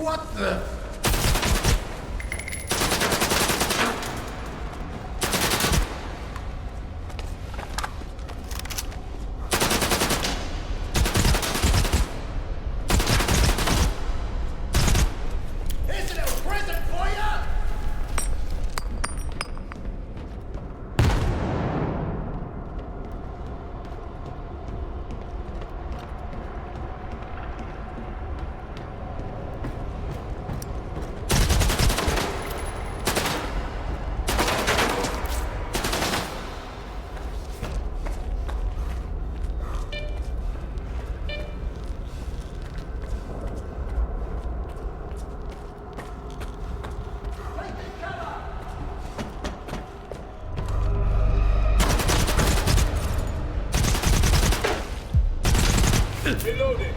What the? Here's a little present for ya! Reloading.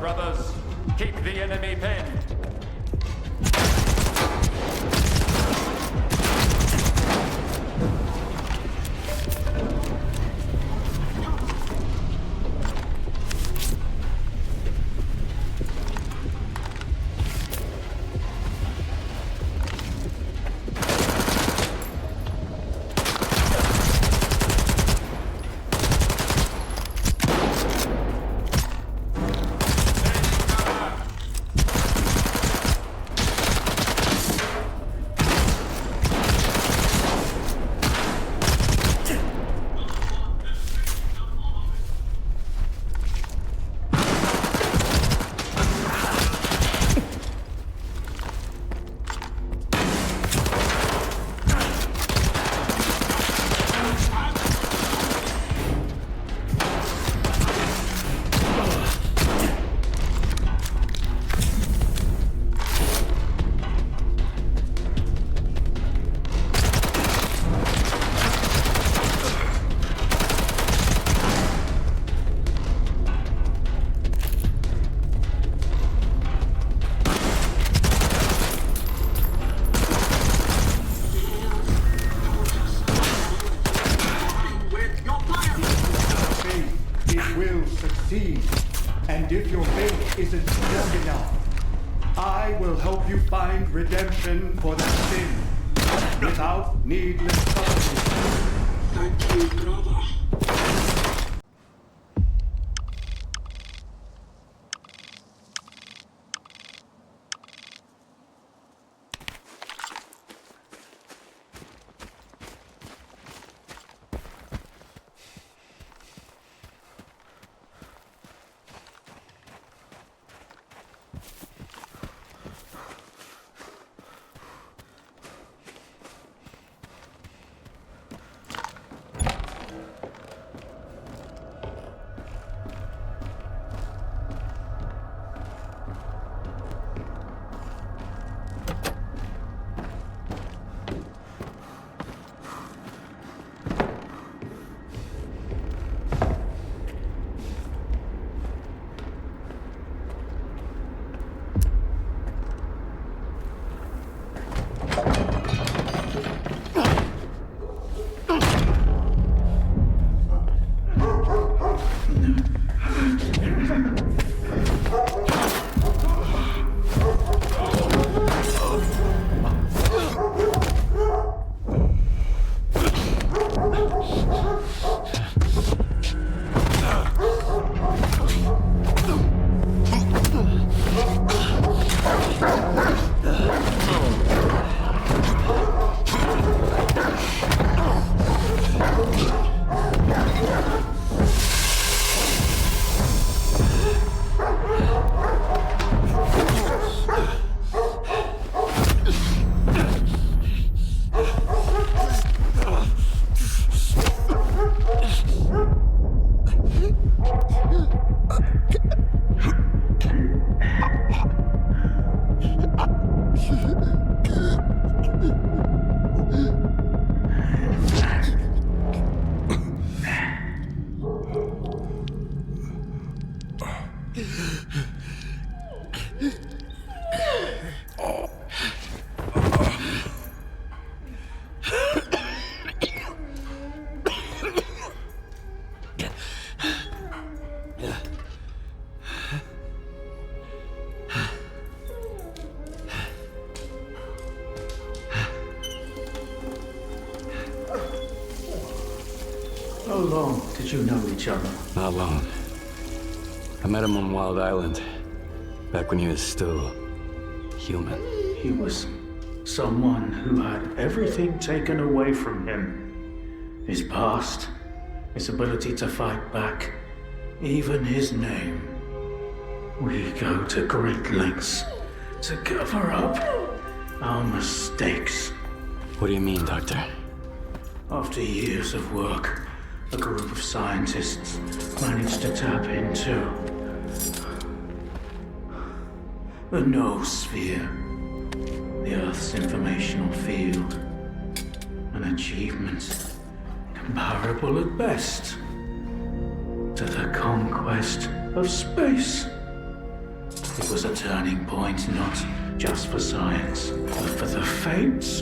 brothers. Keep the enemy pinned. isn't strong enough. I will help you find redemption for that sin without needless suffering. Thank you, brother. How long did you know each other? Not long. I met him on Wild Island, back when he was still human. He was someone who had everything taken away from him. His past, his ability to fight back, even his name. We go to great lengths to cover up our mistakes. What do you mean, Doctor? After years of work, a group of scientists managed to tap into the noosphere, the Earth's informational field, an achievement comparable at best to the conquest of space. It was a turning point not just for science, but for the fates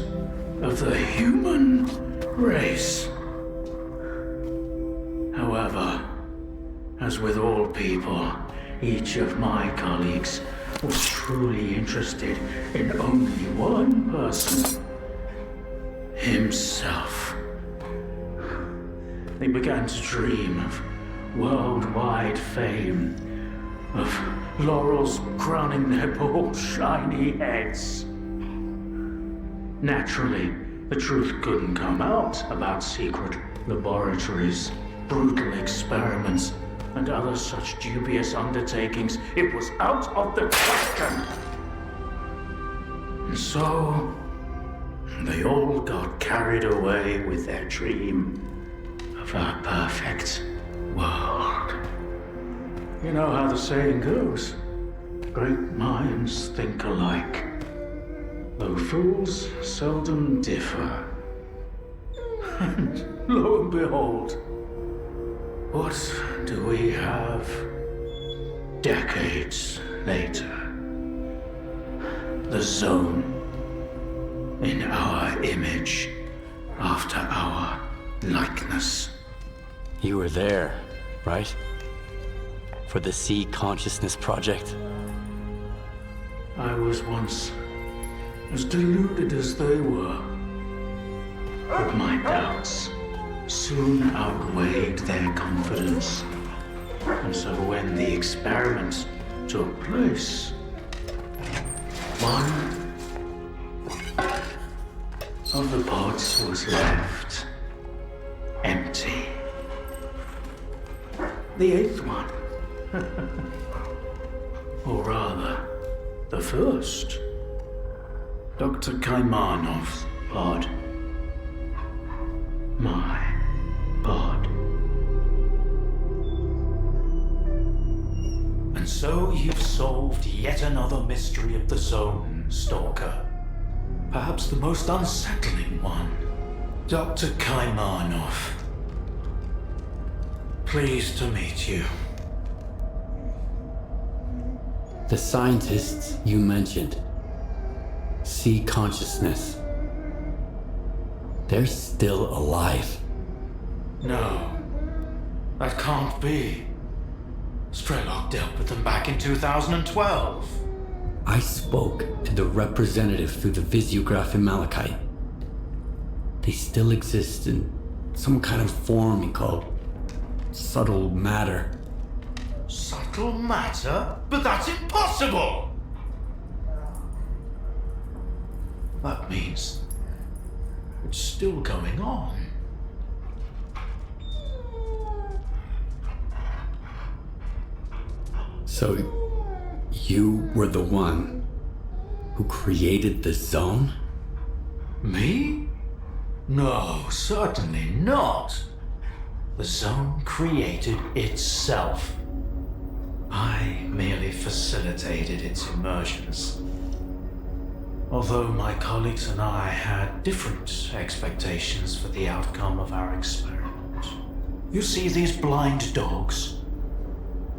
of the human race. However, as with all people, each of my colleagues was truly interested in only one person: himself. They began to dream of worldwide fame, of laurels crowning their bald, shiny heads. Naturally, the truth couldn't come out about secret laboratories, brutal experiments, and other such dubious undertakings. It was out of the question. And so, they all got carried away with their dream of a perfect world. You know how the saying goes, great minds think alike, though fools seldom differ. And lo and behold, what do we have decades later? The Zone, in our image, after our likeness. You were there, right? For the Sea Consciousness Project? I was once as deluded as they were. But my doubts soon outweighed their confidence. And so when the experiment took place, one of the pods was left empty. The eighth one, or rather, the first, Dr. Kaimanov's pod. My pod. And so you've solved yet another mystery of the zone, Stalker. Perhaps the most unsettling one. Dr. Kaimanov. Pleased to meet you. The scientists you mentioned see consciousness. They're still alive. No, that can't be. Strelok dealt with them back in 2012. I spoke to the representative through the visiograph in Malachite. They still exist in some kind of form he called subtle matter. Subtle matter? But that's impossible! That means it's still going on. So, you were the one who created the zone? Me? No, certainly not. The zone created itself. I merely facilitated its emergence. Although my colleagues and I had different expectations for the outcome of our experiment. You see these blind dogs?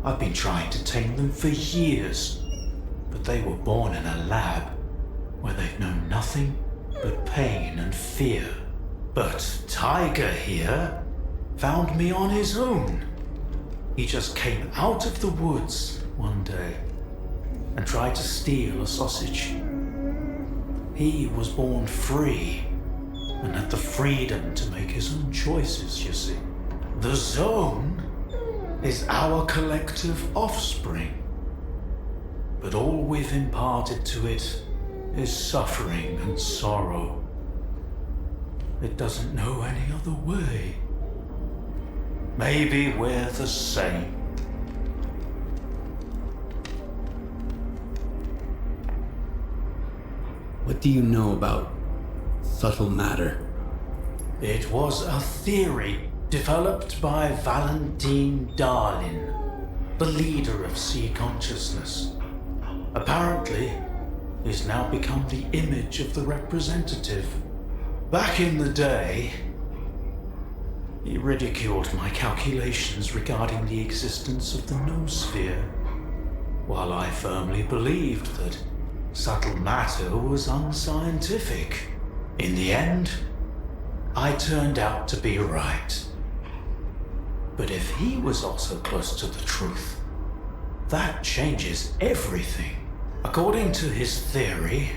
I've been trying to tame them for years, but they were born in a lab where they've known nothing but pain and fear. But Tiger here found me on his own. He just came out of the woods one day and tried to steal a sausage. He was born free and had the freedom to make his own choices, you see. The zone is our collective offspring, but all we've imparted to it is suffering and sorrow. It doesn't know any other way. Maybe we're the same. What do you know about subtle matter? It was a theory developed by Valentin Darlin, the leader of sea consciousness. Apparently, he's now become the image of the representative. Back in the day, he ridiculed my calculations regarding the existence of the noosphere, while I firmly believed that subtle matter was unscientific. In the end, I turned out to be right. But if he was also close to the truth, that changes everything. According to his theory,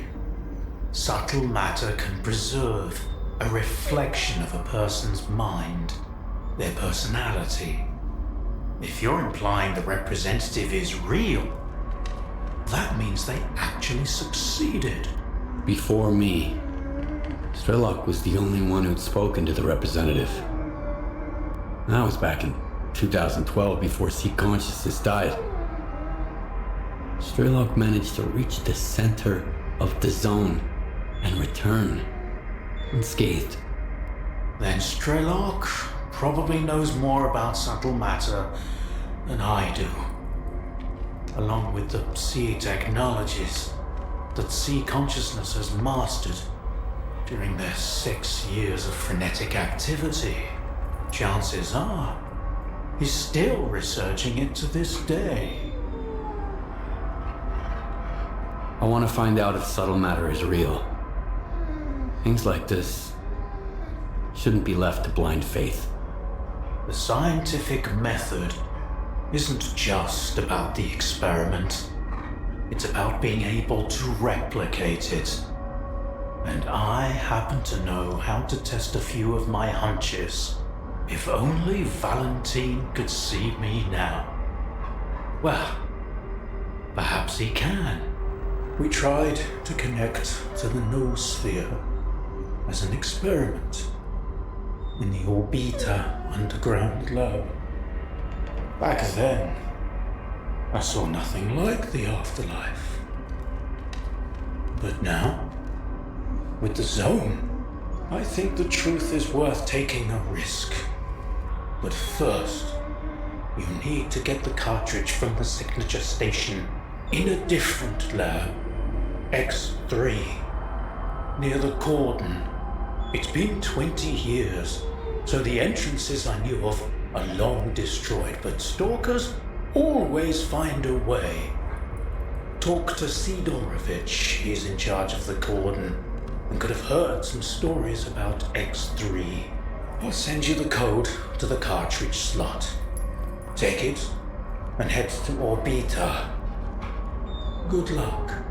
subtle matter can preserve a reflection of a person's mind, their personality. If you're implying the representative is real, that means they actually succeeded. Before me, Strelok was the only one who'd spoken to the representative. That was back in 2012, before Sea Consciousness died. Strelok managed to reach the center of the zone and return unscathed. Then Strelok probably knows more about subtle matter than I do, along with the sea technologies that Sea Consciousness has mastered during their 6 years of frenetic activity. Chances are, he's still researching it to this day. I want to find out if subtle matter is real. Things like this shouldn't be left to blind faith. The scientific method isn't just about the experiment. It's about being able to replicate it. And I happen to know how to test a few of my hunches. If only Valentine could see me now. Well, perhaps he can. We tried to connect to the noosphere as an experiment in the Orbita underground lab. Back then, I saw nothing like the afterlife. But now, with the zone, I think the truth is worth taking a risk. But first, you need to get the cartridge from the signature station in a different lab, X3, near the cordon. It's been 20 years, so the entrances I knew of are long destroyed, but stalkers always find a way. Talk to Sidorovich, he's in charge of the cordon, and could have heard some stories about X3. I'll send you the code to the cartridge slot. Take it and head to Orbita. Good luck.